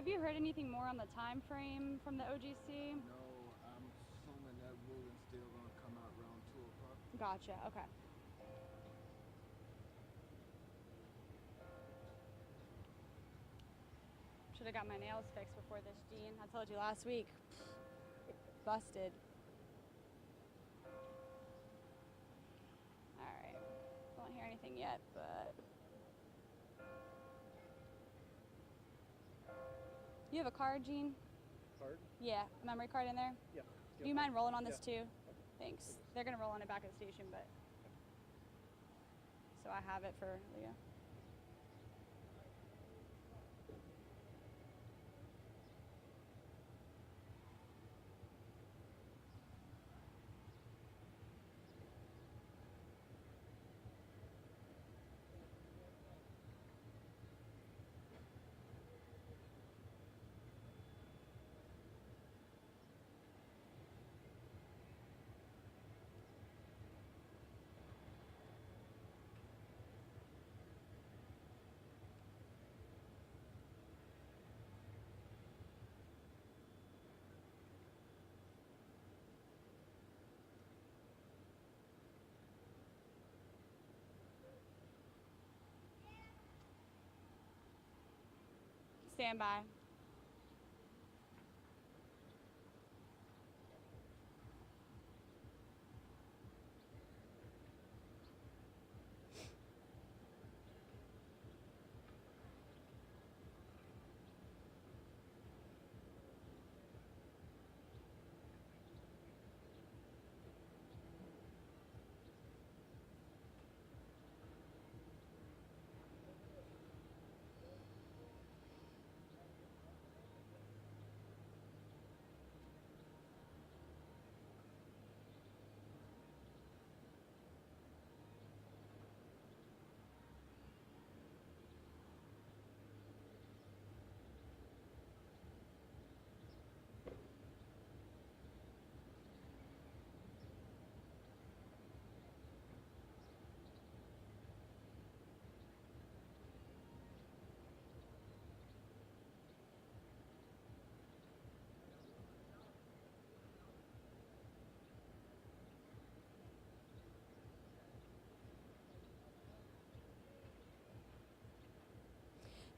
Have you heard anything more on the time frame from the OGC? No, I'm assuming that ruling's still going to come out around 2 o'clock. Gotcha, okay. Should have got my nails fixed before this, Gene. I told you last week. Busted. All right. Don't hear anything yet, but... You have a card, Gene? Card? Yeah, a memory card in there? Yeah. Do you mind rolling on this Yeah. too? Thanks. They're gonna roll on it back at the station, but... So I have it for Leah. Stand by.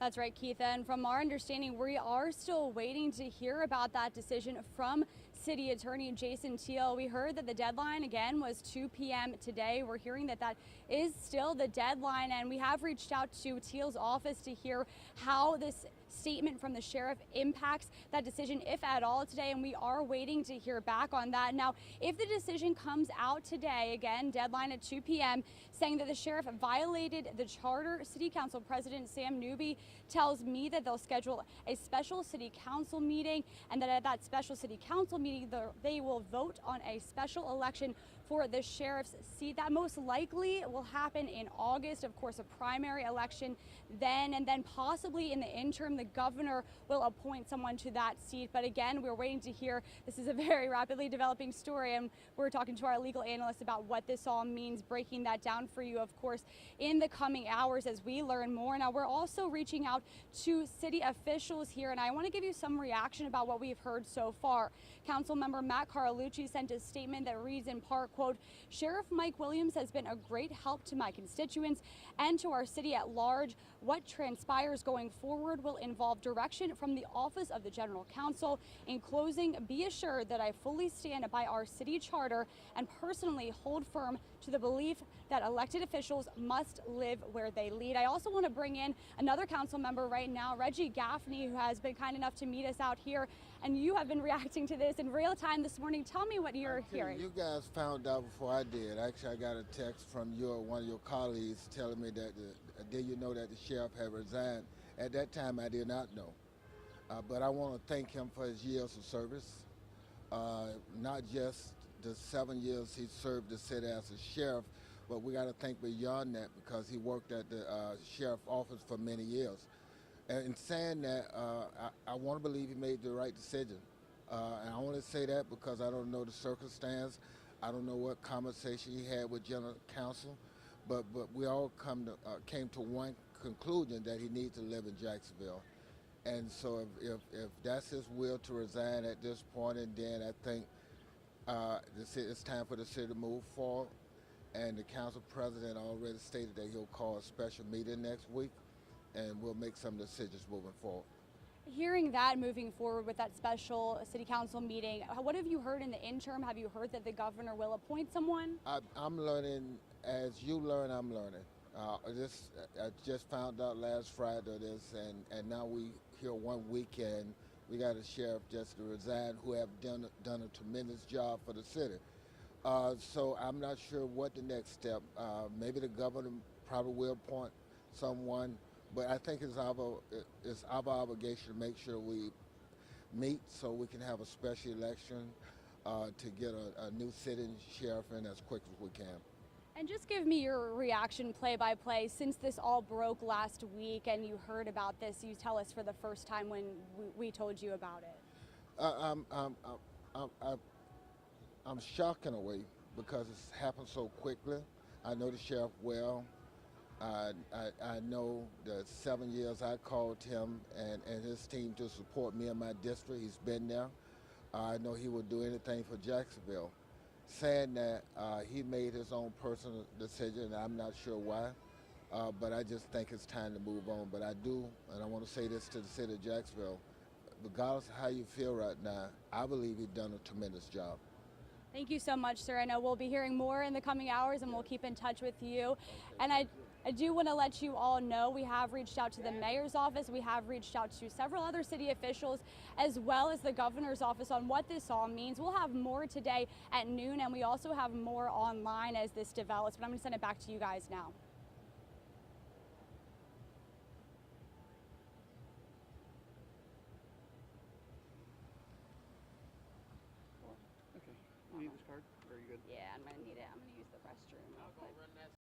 That's right, Keith. And from our understanding, we are still waiting to hear about that decision from City Attorney Jason Teal. We heard that the deadline, again, was 2 p.m. today. We're hearing that that is still the deadline, and we have reached out to Teal's office to hear how this statement from the sheriff impacts that decision, if at all, today, and we are waiting to hear back on that. Now, if the decision comes out today, again, deadline at 2 p.m., saying that the sheriff violated the charter, City Council President Sam Newby tells me that they'll schedule a special City Council meeting, and that at that special City Council meeting, they will vote on a special election for the sheriff's seat. That most likely will happen in August, of course, a primary election then, and then possibly in the interim, the governor will appoint someone to that seat. But again, we're waiting to hear. This is a very rapidly developing story, and we're talking to our legal analyst about what this all means, breaking that down for you, of course, in the coming hours as we learn more. Now, we're also reaching out to city officials here, and I want to give you some reaction about what we've heard so far. Council member Matt Carlucci sent a statement that reads in part, quote, "Sheriff Mike Williams has been a great help to my constituents and to our city at large. What transpires going forward will involve direction from the Office of the General Counsel. In closing, be assured that I fully stand by our city charter and personally hold firm to the belief that elected officials must live where they lead." I also want to bring in another council member right now, Reggie Gaffney, who has been kind enough to meet us out here, and you have been reacting to this in real time this morning. Tell me what you're hearing. You guys found out before I did. Actually, I got a text from one of your colleagues telling me that did you know that the sheriff had resigned? At that time, I did not know. But I want to thank him for his years of service, not just the 7 years he served the city as a sheriff, but we got to think beyond that because he worked at the sheriff office for many years. And in saying that, I want to believe he made the right decision. And I only say that because I don't know the circumstance. I don't know what conversation he had with General Counsel, but we all came to one conclusion that he needs to live in Jacksonville. And so if that's his will to resign at this point, and then I think it's time for the city to move forward. And the council president already stated that he'll call a special meeting next week, and we'll make some decisions moving forward. Hearing that, moving forward with that special city council meeting, what have you heard in the interim? Have you heard that the governor will appoint someone? I'm learning, as you learn, I'm learning. I just found out last Friday this, and now we here one weekend. We got a sheriff just to resign who have done a tremendous job for the city. So I'm not sure what the next step. Maybe the governor probably will appoint someone, but I think it's our obligation to make sure we meet so we can have a special election to get a new sitting sheriff in as quick as we can. And just give me your reaction play by play since this all broke last week and you heard about this. You tell us for the first time when we told you about it. I'm shocked in a way because it's happened so quickly. I know the sheriff well. I know the 7 years I called him and his team to support me in my district. He's been there. I know he would do anything for Jacksonville. Saying that, he made his own personal decision, and I'm not sure why, but I just think it's time to move on. But I do, and I want to say this to the city of Jacksonville, regardless of how you feel right now, I believe he's done a tremendous job. Thank you so much, sir. I know we'll be hearing more in the coming hours, and we'll keep in touch with you. And I do want to let you all know we have reached out to the mayor's office. We have reached out to several other city officials as well as the governor's office on what this all means. We'll have more today at noon, and we also have more online as this develops. But I'm going to send it back to you guys now. Okay. You need this card? Or are you good? Yeah, I'm going to need it. I'm going to use the restroom real quick.